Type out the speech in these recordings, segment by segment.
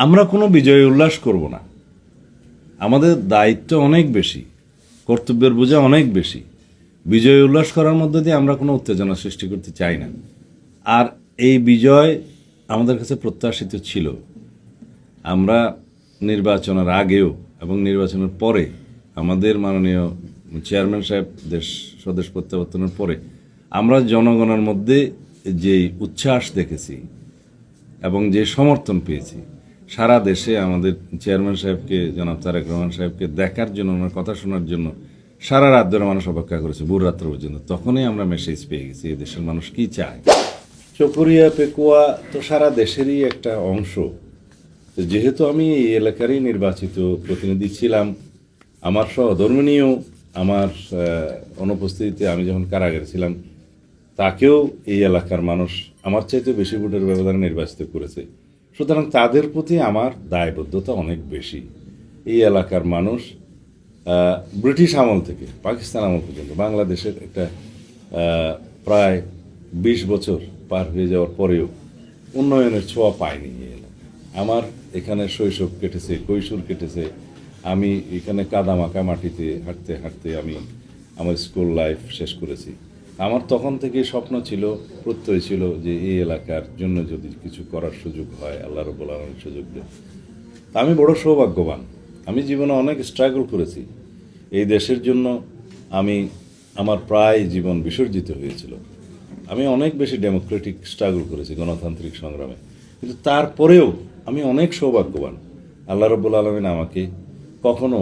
আমরা কোনো বিজয় উল্লাস করব না। আমাদের দায়িত্ব অনেক বেশি, কর্তব্যের বোঝা অনেক বেশি। বিজয় উল্লাস করার মধ্যে দিয়ে আমরা কোনো উত্তেজনা সৃষ্টি করতে চাই না। আর এই বিজয় আমাদের কাছে প্রত্যাশিত ছিল। আমরা নির্বাচনের আগেও এবং নির্বাচনের পরে আমাদের মাননীয় চেয়ারম্যান সাহেব স্বদেশ প্রত্যাবর্তনের পরে আমরা জনগণের মধ্যে যে উচ্ছ্বাস দেখেছি এবং যে সমর্থন পেয়েছি, সারা দেশে আমাদের চেয়ারম্যান সাহেবকে, জনাব তারেক রহমান সাহেবকে দেখার জন্য, ওনার কথা শোনার জন্য সারা রাত ধরে মানুষ অপেক্ষা করেছে, ভোর রাত্র পর্যন্ত। তখনই আমরা মেসেজ পেয়ে গেছি এই দেশের মানুষ কি চায়। চকরিয়া পেকুয়া তো সারা দেশেরই একটা অংশ। যেহেতু আমি এই এলাকারই নির্বাচিত প্রতিনিধি ছিলাম, আমার সহধর্মিণীও আমার অনুপস্থিতিতে আমি যখন কারাগারে ছিলাম, তাকেও এই এলাকার মানুষ আমার চাইতে বেশি ভোটের ব্যবধানে নির্বাচিত করেছে। সুতরাং তাদের প্রতি আমার দায়বদ্ধতা অনেক বেশি। এই এলাকার মানুষ ব্রিটিশ আমল থেকে পাকিস্তান আমল পর্যন্ত বাংলাদেশের একটা প্রায় 20 বছর পার হয়ে যাওয়ার পরেও উন্নয়নের ছোঁয়া পায়নি এই এলাকা। আমার এখানে শৈশব কেটেছে, কৈশোর কেটেছে। আমি এখানে কাদামাখা মাটিতে হাঁটতে হাঁটতে আমি আমার স্কুল লাইফ শেষ করেছি। আমার তখন থেকে স্বপ্ন ছিল, প্রত্যয় ছিল যে এই এলাকার জন্য যদি কিছু করার সুযোগ হয়, আল্লাহ রাব্বুল আলামিন সুযোগ দেন। আমি বড় সৌভাগ্যবান। আমি জীবনে অনেক স্ট্রাগল করেছি এই দেশের জন্য। আমার প্রায় জীবন বিসর্জিত হয়েছিল। আমি অনেক বেশি ডেমোক্রেটিক স্ট্রাগল করেছি, গণতান্ত্রিক সংগ্রামে। কিন্তু তারপরেও আমি অনেক সৌভাগ্যবান। আল্লাহ রাব্বুল আলামিন আমাকে কখনো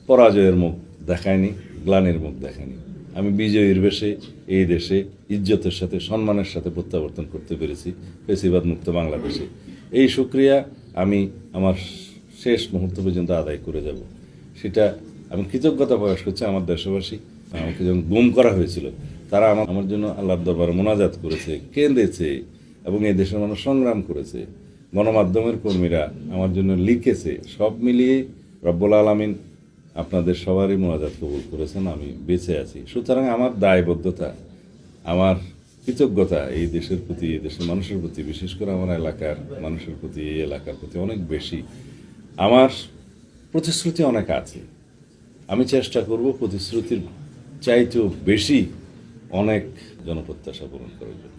পরাজয়ের মুখ দেখায়নি, গ্লানির মুখ দেখায়নি। আমি বিজয়ীর বেশে এই দেশে ইজ্জতের সাথে, সম্মানের সাথে প্রত্যাবর্তন করতে পেরেছি ফ্যাসিবাদ মুক্ত বাংলাদেশে। এই শুকরিয়া আমি আমার শেষ মুহূর্ত পর্যন্ত আদায় করে যাব। সেটা আমি কৃতজ্ঞতা প্রকাশ করছি আমার দেশবাসী। আমাকে যখন গুম করা হয়েছিল, তারা আমার জন্য আল্লাহর দরবারে মোনাজাত করেছে, কেঁদেছে, এবং এই দেশের মানুষ সংগ্রাম করেছে। গণমাধ্যমের কর্মীরা আমার জন্য লিখেছে। সব মিলিয়ে রব্বুল আলামিন আপনাদের সবারই মোনাজাত কবুল করেছেন, আমি বেঁচে আছি। সুতরাং আমার দায়বদ্ধতা, আমার কৃতজ্ঞতা এই দেশের প্রতি, এই দেশের মানুষের প্রতি, বিশেষ করে আমার এলাকার মানুষের প্রতি, এই এলাকার প্রতি অনেক বেশি। আমার প্রতিশ্রুতি অনেক আছে। আমি চেষ্টা করব প্রতিশ্রুতির চাইতেও বেশি অনেক জনপ্রত্যাশা পূরণ করার জন্য।